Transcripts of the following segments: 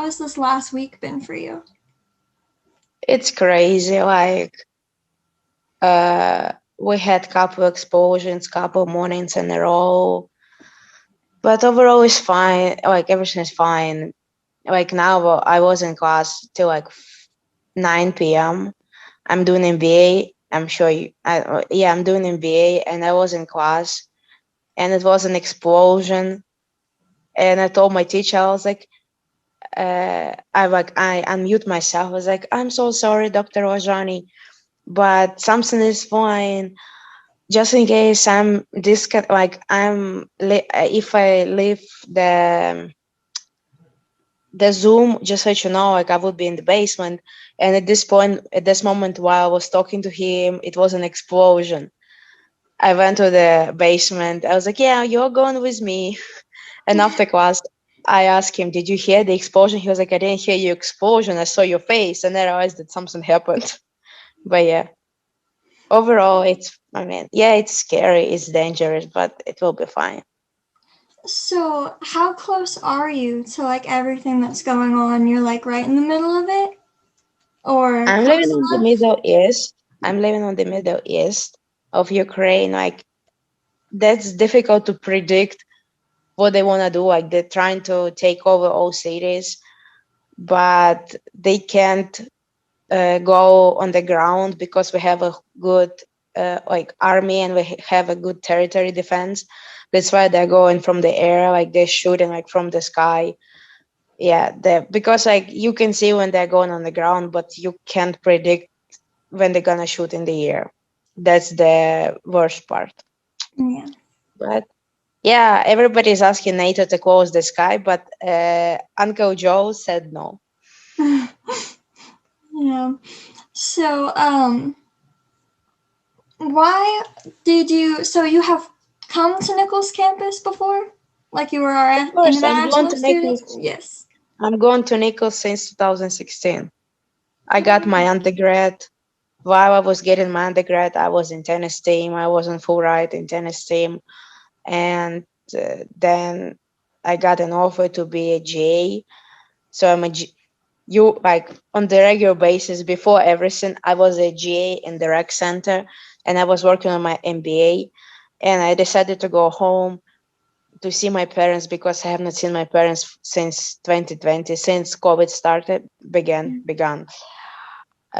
has this last week been for you? It's crazy. Like, we had couple explosions, couple mornings in a row, but overall it's fine. Like everything is fine. Like now, I was in class till like 9 p.m. I'm doing MBA. I'm sure you. Yeah, I'm doing MBA, and I was in class, and it was an explosion. And I told my teacher, I was like, I unmute myself. I was like, I'm so sorry, Dr. Wajani, but something is fine. Just in case if I leave the Zoom, just so you know, like I would be in the basement. And at this moment, while I was talking to him, it was an explosion. I went to the basement. I was like, yeah, you're going with me. And after class, I asked him, did you hear the explosion? He was like, I didn't hear your explosion. I saw your face. And I realized that something happened. But yeah, overall, yeah, it's scary. It's dangerous, but it will be fine. So, how close are you to like everything that's going on? You're like right in the middle of it, or I'm living close on the enough? Middle East. I'm living on the Middle East of Ukraine. Like, that's difficult to predict what they want to do. Like, they're trying to take over all cities, but they can't go on the ground because we have a good army, and we have a good territory defense. That's why they're going from the air, like they're shooting like from the sky. Yeah, because like you can see when they're going on the ground, but you can't predict when they're gonna shoot in the air. That's the worst part. Yeah. But yeah, everybody's asking NATO to close the sky, but Uncle Joe said no. Yeah. So, why did you? So you have come to Nichols campus before? Like you were Of our course, international student? Yes. I'm going to Nichols since 2016. I got my undergrad. While I was getting my undergrad, I was in tennis team. I was on full ride in tennis team, and then I got an offer to be a GA. So you like on the regular basis before everything. I was a GA in the rec center, and I was working on my MBA. And I decided to go home to see my parents because I have not seen my parents since 2020, since COVID began.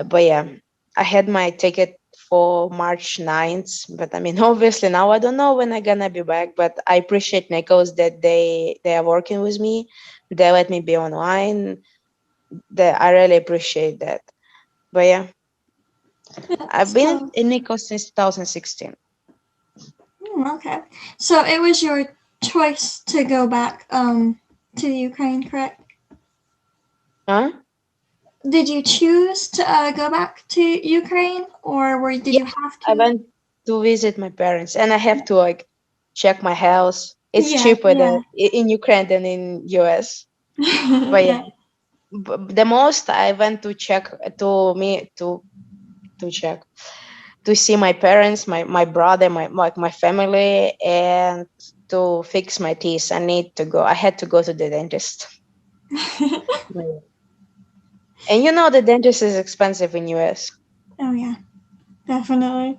But yeah, I had my ticket for March 9th, but I mean, obviously now I don't know when I'm gonna be back, but I appreciate Nichols that they are working with me. They let me be online. I really appreciate that. But yeah, Yeah. I've been So, in Nichols since 2016. okay. So it was your choice to go back to the Ukraine, correct? Huh? Did you choose to go back to Ukraine, or did Yeah, you have I to? went to visit my parents, and I have to like check my house. It's Yeah, cheaper yeah, in Ukraine than in US. But yeah. yeah, the most I went to check to check to see my parents, my brother, my family, and to fix my teeth. I had to go to the dentist. Right. And you know the dentist is expensive in US. Oh yeah, definitely.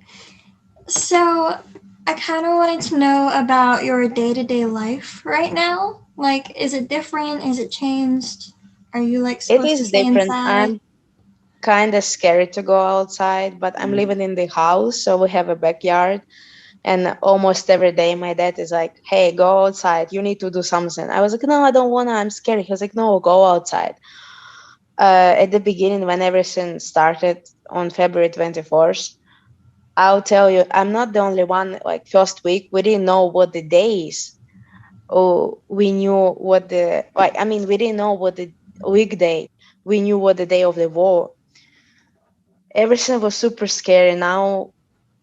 So I kind of wanted to know about your day-to-day life right now. Like, is it different? Is it changed? Are you like It supposed to is stay different. inside? I'm kind of scared to go outside, but I'm living in the house, so we have a backyard. And almost every day, my dad is like, "Hey, go outside. You need to do something." I was like, "No, I don't wanna. I'm scared." He was like, "No, go outside." At the beginning, when everything started on February 24th, I'll tell you, I'm not the only one. Like first week, we didn't know what the days. Oh, we knew what the like. I mean, we didn't know what the weekday. We knew what the day of the war. Everything was super scary. Now,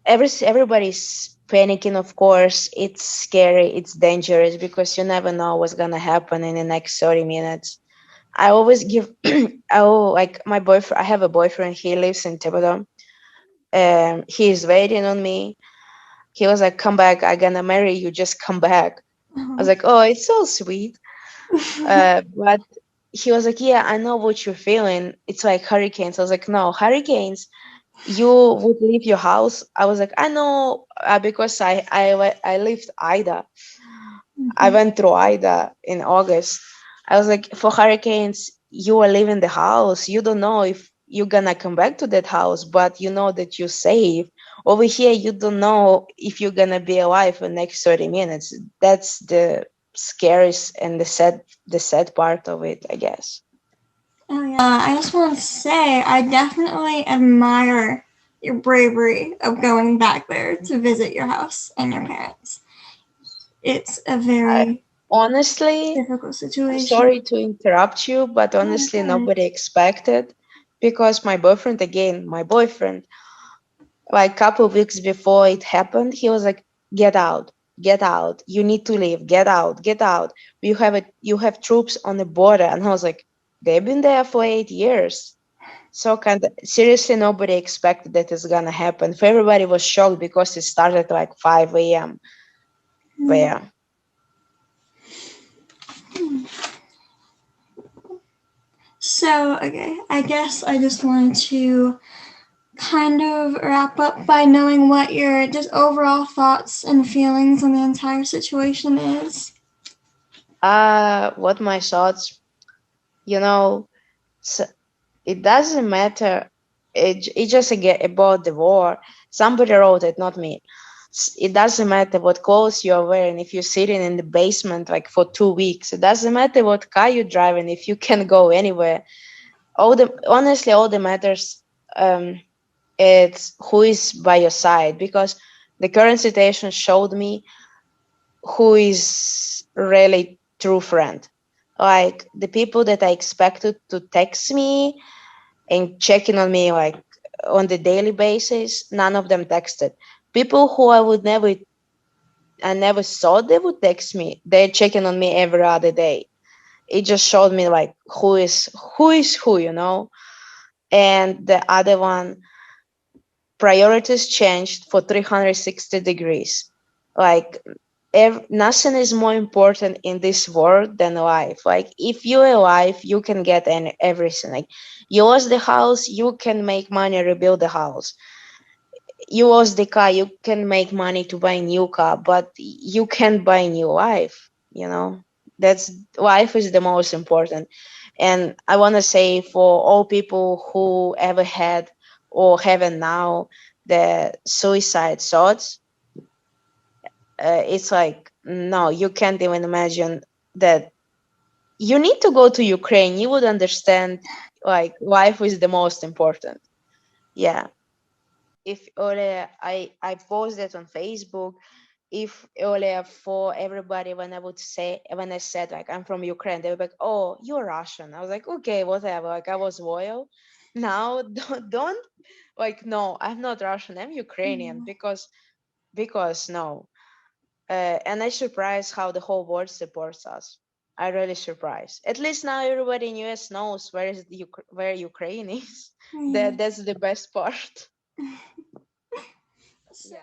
everybody's panicking. Of course, it's scary. It's dangerous because you never know what's gonna happen in the next 30 minutes. I always give. Like my boyfriend. I have a boyfriend. He lives in Thibodeau. He's waiting on me. He was like, "Come back. I'm gonna marry you. Just come back." I was Oh. like, "Oh, it's so sweet." But he was like, yeah, I know what you're feeling. It's like hurricanes. I was like, no, hurricanes. You would leave your house. I was like, I know, because I lived Ida. I Mm-hmm. went through Ida in August. I was like, for hurricanes, you are leaving the house. You don't know if you're gonna come back to that house, but you know that you're safe. Over here, you don't know if you're gonna be alive for the next 30 minutes. That's the scariest and the sad part of it, I guess. Oh yeah, I just want to say I definitely admire your bravery of going back there to visit your house and your parents. It's a I very honestly, difficult situation. sorry to interrupt you, but Oh my honestly, god. nobody expected, because my boyfriend, again, my boyfriend, like couple of weeks before it happened, he was like, get out, you need to leave, get out, you have troops on the border. And I was like, they've been there for 8 years. So kind of seriously, nobody expected that it's gonna happen. For everybody was shocked because it started like 5 a.m. But Hmm. yeah. So, okay, I guess I just wanted to kind of wrap up by knowing what your just overall thoughts and feelings on the entire situation is. What my thoughts, you know, s it doesn't matter. It just about the war. Somebody wrote it, not me. It doesn't matter what clothes you're wearing if you're sitting in the basement like for 2 weeks. It doesn't matter what car you're driving if you can go anywhere. All that matters, um, it's who is by your side, because the current situation showed me who is really true friend. Like the people that I expected to text me and checking on me like on the daily basis, none of them texted. People who I never thought they would text me, they're checking on me every other day. It just showed me like who is who. And the other one, priorities changed for 360 degrees. Like nothing is more important in this world than life. Like if you're alive, you can get everything. Like you lost the house, you can make money rebuild the house. You lost the car, you can make money to buy a new car, but you can't buy a new life. That's life is the most important. And I want to say for all people who ever had or haven't now the suicide thoughts, it's like, no, you can't even imagine that. You need to go to Ukraine, you would understand like life is the most important. Yeah. If earlier I posted on Facebook, if earlier for everybody, when I said like I'm from Ukraine, they were like, "Oh, you're Russian." I was like, "Okay, whatever." Like I was loyal. Now don't like, no, I'm not Russian. I'm Ukrainian, Hmm. because no. And I surprised how the whole world supports us. I really surprised. At least now everybody in US knows where Ukraine is. Yeah. That's the best part. So